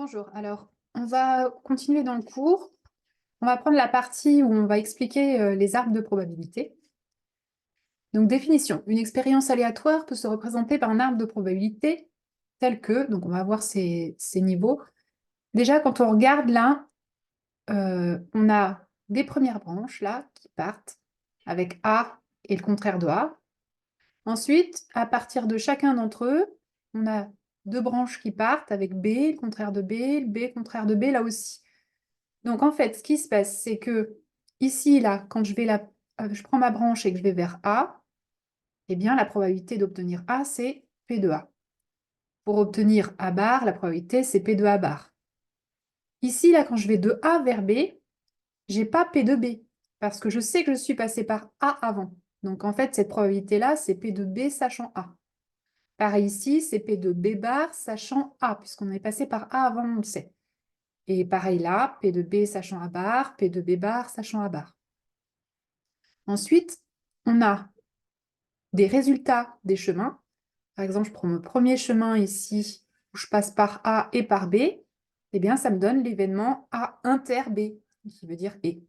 Bonjour, alors on va continuer dans le cours. On va prendre la partie où on va expliquer les arbres de probabilité. Donc définition, une expérience aléatoire peut se représenter par un arbre de probabilité tel que, donc on va voir ces niveaux. Déjà quand on regarde là, on a des premières branches là qui partent avec A et le contraire de A. Ensuite, à partir de chacun d'entre eux, on a deux branches qui partent avec B, le contraire de B, le B, le contraire de B là aussi. Donc en fait, ce qui se passe, c'est que ici, là, quand je prends ma branche et que je vais vers A, eh bien la probabilité d'obtenir A, c'est P de A. Pour obtenir A bar, la probabilité, c'est P de A bar. Ici, là, quand je vais de A vers B, j'ai pas P de B, parce que je sais que je suis passé par A avant. Donc en fait, cette probabilité-là, c'est P de B sachant A. Pareil ici, c'est P de B bar sachant A, puisqu'on est passé par A avant, on le sait. Et pareil là, P de B sachant A bar, P de B bar sachant A bar. Ensuite, on a des résultats des chemins. Par exemple, je prends mon premier chemin ici, où je passe par A et par B. Eh bien, ça me donne l'événement A inter B, qui veut dire B.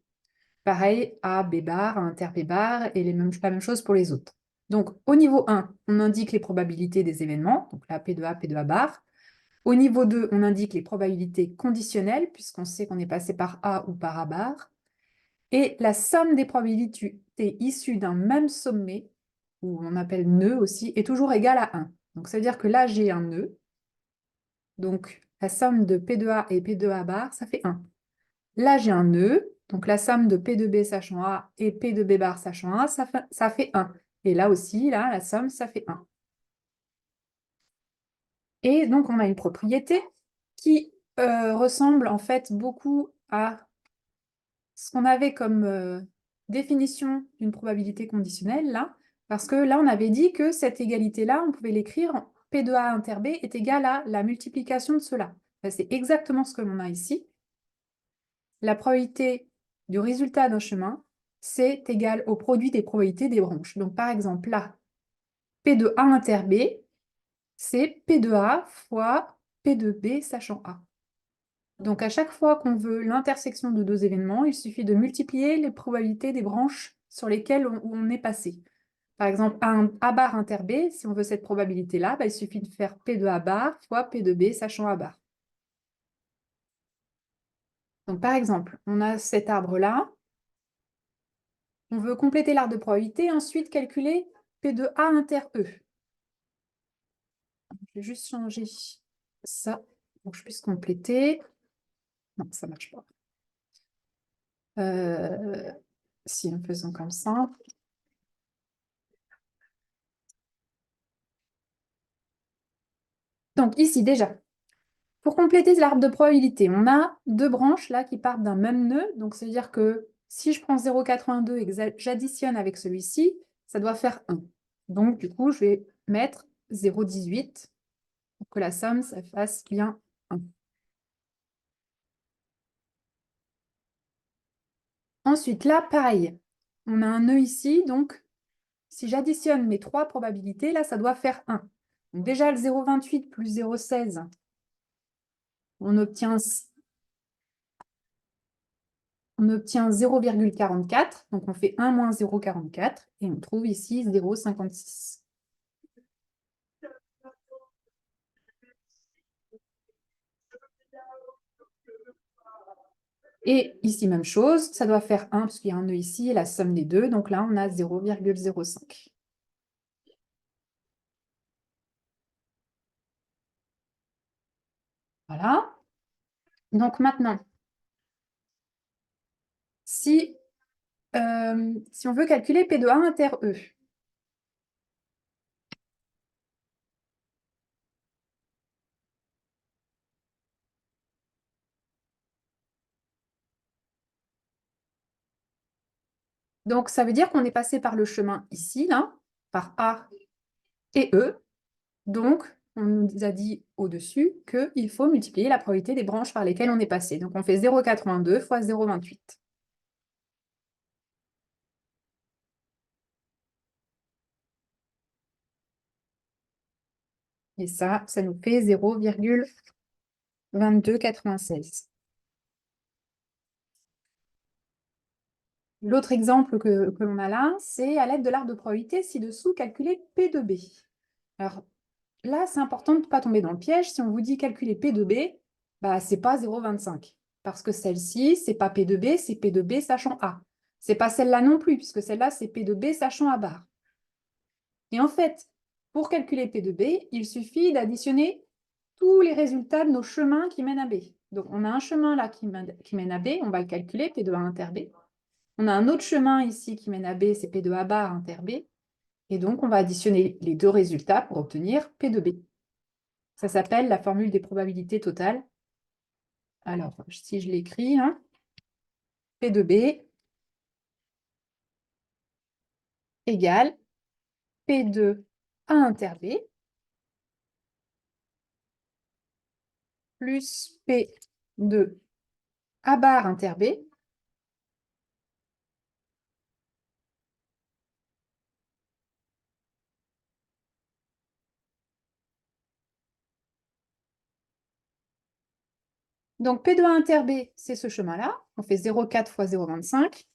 Pareil, A, B bar, A inter B bar, et la même chose pour les autres. Donc, au niveau 1, on indique les probabilités des événements, donc là, P de A bar. Au niveau 2, on indique les probabilités conditionnelles, puisqu'on sait qu'on est passé par A ou par A bar. Et la somme des probabilités issues d'un même sommet, ou on appelle nœud aussi, est toujours égale à 1. Donc ça veut dire que là, j'ai un nœud. Donc la somme de P de A et P de A bar, ça fait 1. Là, j'ai un nœud. Donc la somme de P de B sachant A et P de B bar sachant A, ça fait 1. Et là aussi, là, la somme, ça fait 1. Et donc, on a une propriété qui ressemble en fait beaucoup à ce qu'on avait comme définition d'une probabilité conditionnelle, là, parce que là, on avait dit que cette égalité-là, on pouvait l'écrire en P de A inter B est égal à la multiplication de cela. C'est exactement ce que l'on a ici. La probabilité du résultat d'un chemin, c'est égal au produit des probabilités des branches. Donc, par exemple, là, P de A inter B, c'est P de A fois P de B sachant A. Donc, à chaque fois qu'on veut l'intersection de deux événements, il suffit de multiplier les probabilités des branches sur lesquelles on est passé. Par exemple, A bar inter B, si on veut cette probabilité-là, il suffit de faire P de A bar fois P de B sachant A bar. Donc, par exemple, on a cet arbre-là. On veut compléter l'arbre de probabilité et ensuite calculer P de A inter E. Je vais juste changer ça pour que je puisse compléter. Non, ça ne marche pas. Si nous faisons comme ça. Donc ici déjà, pour compléter l'arbre de probabilité, on a deux branches là qui partent d'un même nœud. Donc ça veut dire que si je prends 0,82 et que j'additionne avec celui-ci, ça doit faire 1. Donc du coup, je vais mettre 0,18 pour que la somme, ça fasse bien 1. Ensuite, là, pareil, on a un nœud ici, donc si j'additionne mes trois probabilités, là, ça doit faire 1. Donc déjà, le 0,28 plus 0,16, on obtient 0,44. Donc on fait 1 moins 0,44 et on trouve ici 0,56. Et ici, même chose, ça doit faire 1 parce qu'il y a un nœud ici et la somme des deux. Donc là, on a 0,05. Voilà. Donc maintenant, si, si on veut calculer P de A inter E, donc ça veut dire qu'on est passé par le chemin ici, là, par A et E. Donc, on nous a dit au-dessus qu'il faut multiplier la probabilité des branches par lesquelles on est passé. Donc, on fait 0,82 fois 0,28. Et ça nous fait 0,56. 22,96. L'autre exemple que l'on a là, c'est à l'aide de l'arbre de probabilité ci-dessous, calculer P de B. Alors là, c'est important de ne pas tomber dans le piège. Si on vous dit calculer P de B, bah, ce n'est pas 0,25. Parce que celle-ci, ce n'est pas P de B, c'est P de B sachant A. Ce n'est pas celle-là non plus, puisque celle-là, c'est P de B sachant A bar. Et en fait, pour calculer P de B, il suffit d'additionner tous les résultats de nos chemins qui mènent à B. Donc, on a un chemin là qui mène à B, on va le calculer, P de A inter B. On a un autre chemin ici qui mène à B, c'est P de A bar inter B. Et donc, on va additionner les deux résultats pour obtenir P de B. Ça s'appelle la formule des probabilités totales. Alors, si je l'écris, hein, P de B égale P de A inter B plus P de A bar inter B Donc, P de A inter B, c'est ce chemin-là. On fait 0,4 fois 0,25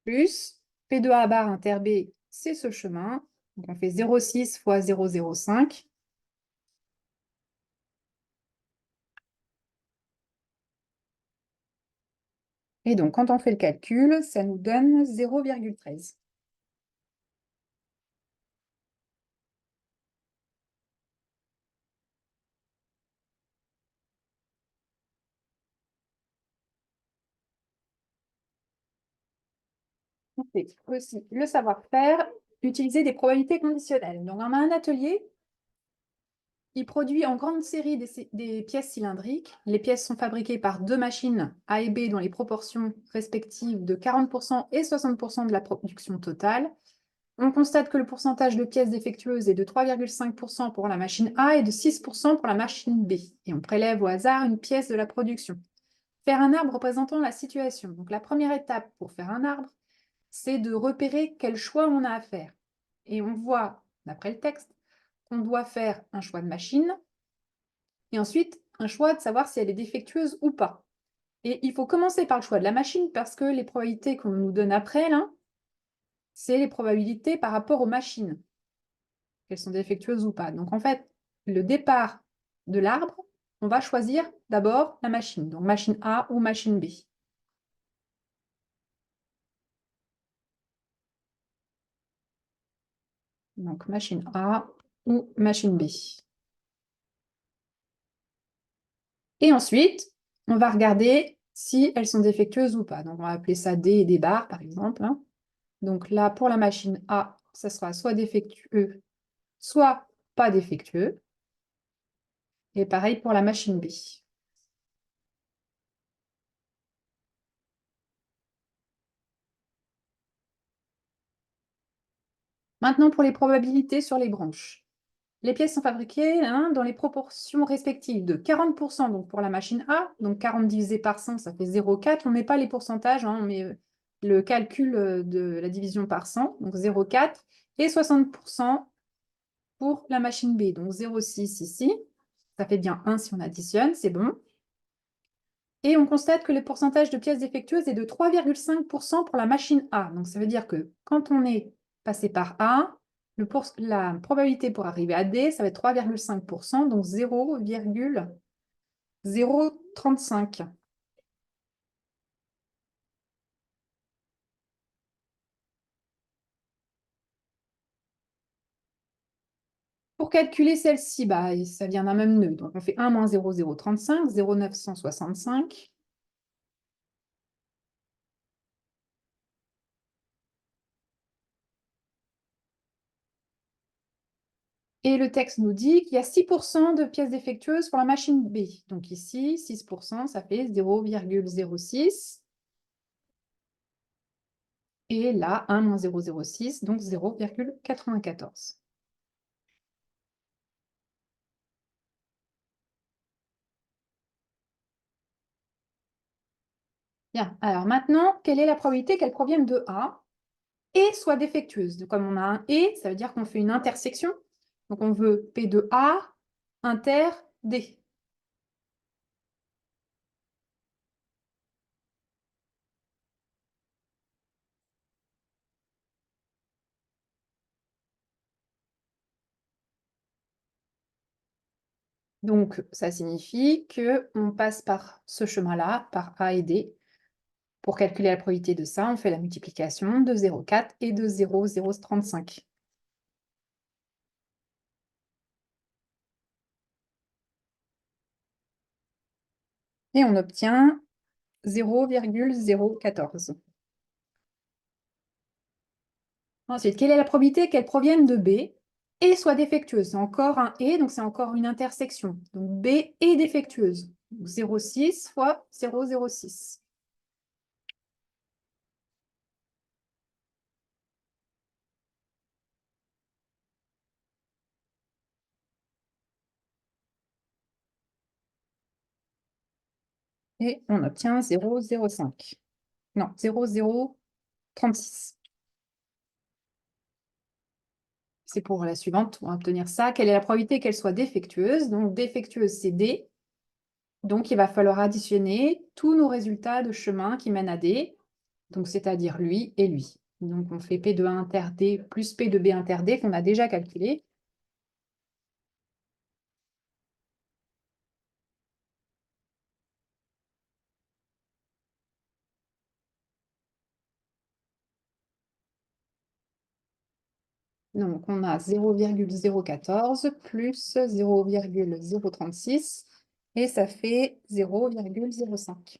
plus P de A bar inter B, c'est ce chemin. Donc, on fait 0,6 fois 0,05. Et donc, quand on fait le calcul, ça nous donne 0,13. On fait aussi le savoir-faire, utiliser des probabilités conditionnelles. Donc, on a un atelier. Il produit en grande série des pièces cylindriques. Les pièces sont fabriquées par deux machines A et B dans les proportions respectives de 40% et 60% de la production totale. On constate que le pourcentage de pièces défectueuses est de 3,5% pour la machine A et de 6% pour la machine B. Et on prélève au hasard une pièce de la production. Faire un arbre représentant la situation. Donc la première étape pour faire un arbre, c'est de repérer quel choix on a à faire. Et on voit, d'après le texte, qu'on doit faire un choix de machine et ensuite un choix de savoir si elle est défectueuse ou pas. Et il faut commencer par le choix de la machine parce que les probabilités qu'on nous donne après, là, c'est les probabilités par rapport aux machines, qu'elles sont défectueuses ou pas. Donc en fait, le départ de l'arbre, on va choisir d'abord la machine, donc machine A ou machine B. Donc machine A ou machine B. Et ensuite, on va regarder si elles sont défectueuses ou pas. Donc on va appeler ça D et D bar, par exemple, hein. Donc là, pour la machine A, ça sera soit défectueux, soit pas défectueux. Et pareil pour la machine B. Maintenant, pour les probabilités sur les branches. Les pièces sont fabriquées dans les proportions respectives de 40% donc pour la machine A, donc 40 divisé par 100, ça fait 0,4. On ne met pas les pourcentages, on met le calcul de la division par 100, donc 0,4, et 60% pour la machine B, donc 0,6 ici. Ça fait bien 1 si on additionne, c'est bon. Et on constate que le pourcentage de pièces défectueuses est de 3,5% pour la machine A. Donc ça veut dire que quand on est passé par A, la probabilité pour arriver à D, ça va être 3,5%, donc 0,035. Pour calculer celle-ci, bah, ça vient d'un même nœud. Donc on fait 1 moins 0,035, 0,965. Et le texte nous dit qu'il y a 6% de pièces défectueuses pour la machine B. Donc ici, 6%, ça fait 0,06. Et là, 1 moins 0,06, donc 0,94. Bien, alors maintenant, quelle est la probabilité qu'elle provienne de A et soit défectueuse? Comme on a un et, ça veut dire qu'on fait une intersection. Donc, on veut P de A inter D. Donc, ça signifie qu'on passe par ce chemin-là, par A et D. Pour calculer la probabilité de ça, on fait la multiplication de 0,4 et de 0,035. Et on obtient 0,014. Ensuite, quelle est la probabilité qu'elle provienne de B et soit défectueuse? C'est encore un et, donc c'est encore une intersection. Donc B est défectueuse. 0,6 fois 0,06. Et on obtient 0,05. Non, 0,036. C'est pour la suivante, on va obtenir ça. Quelle est la probabilité qu'elle soit défectueuse? Donc défectueuse, c'est D. Donc il va falloir additionner tous nos résultats de chemin qui mènent à D. Donc c'est-à-dire lui et lui. Donc on fait P de A inter D plus P de B inter D qu'on a déjà calculé. Donc, on a 0,014 plus 0,036 et ça fait 0,05.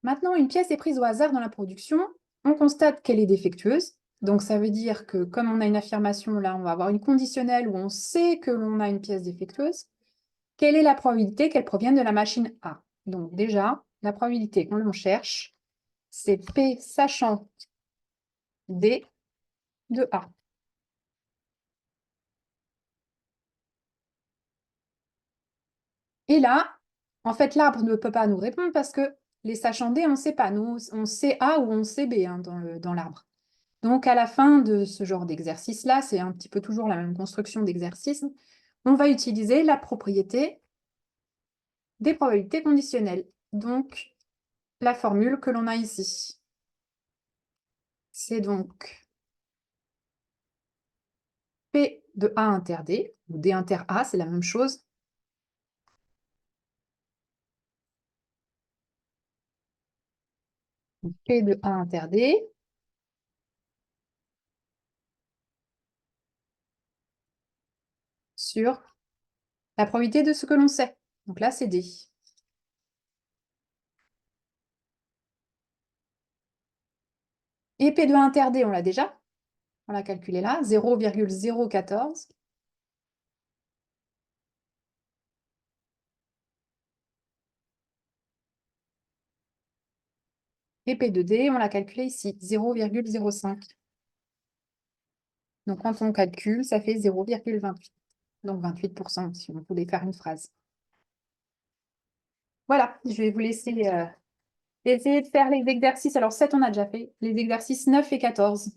Maintenant, une pièce est prise au hasard dans la production. On constate qu'elle est défectueuse. Donc, ça veut dire que comme on a une affirmation, là, on va avoir une conditionnelle où on sait que l'on a une pièce défectueuse. Quelle est la probabilité qu'elle provienne de la machine A? Donc, déjà, la probabilité qu'on cherche, c'est P sachant D de A. Et là, en fait, l'arbre ne peut pas nous répondre parce que les sachant D, on ne sait pas. Nous, on sait A ou on sait B hein, dans l'arbre. Donc, à la fin de ce genre d'exercice-là, c'est un petit peu toujours la même construction d'exercice, on va utiliser la propriété des probabilités conditionnelles. Donc, la formule que l'on a ici. C'est donc P de A inter D, ou D inter A, c'est la même chose. P de A inter D sur la probabilité de ce que l'on sait. Donc là, c'est D. Et P de A inter D, on l'a déjà. On l'a calculé là, 0,014. Et P de D, on l'a calculé ici, 0,05. Donc quand on calcule, ça fait 0,28. Donc 28% si on voulait faire une phrase. Voilà, je vais vous laisser essayer de faire les exercices. Alors 7, on a déjà fait. Les exercices 9 et 14.